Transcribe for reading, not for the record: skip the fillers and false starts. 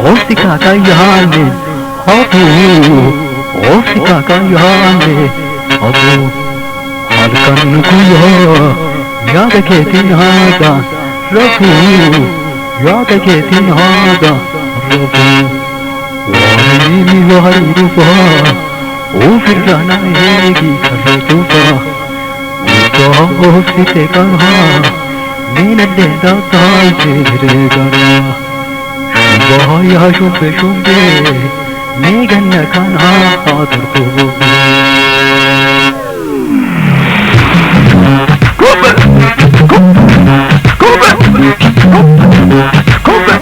Osika kayane, abu, osika kayane, abu, halkan kuya, yad ketin hada, rabu, yad ketin hada, rabu, wani wari rupa, o firana egi karetupa, uka osite kanha, mina deda taise regara. Bahaya şumbe şumbe Megan kana hadır kubu Kubu Kubu Kubu Kubu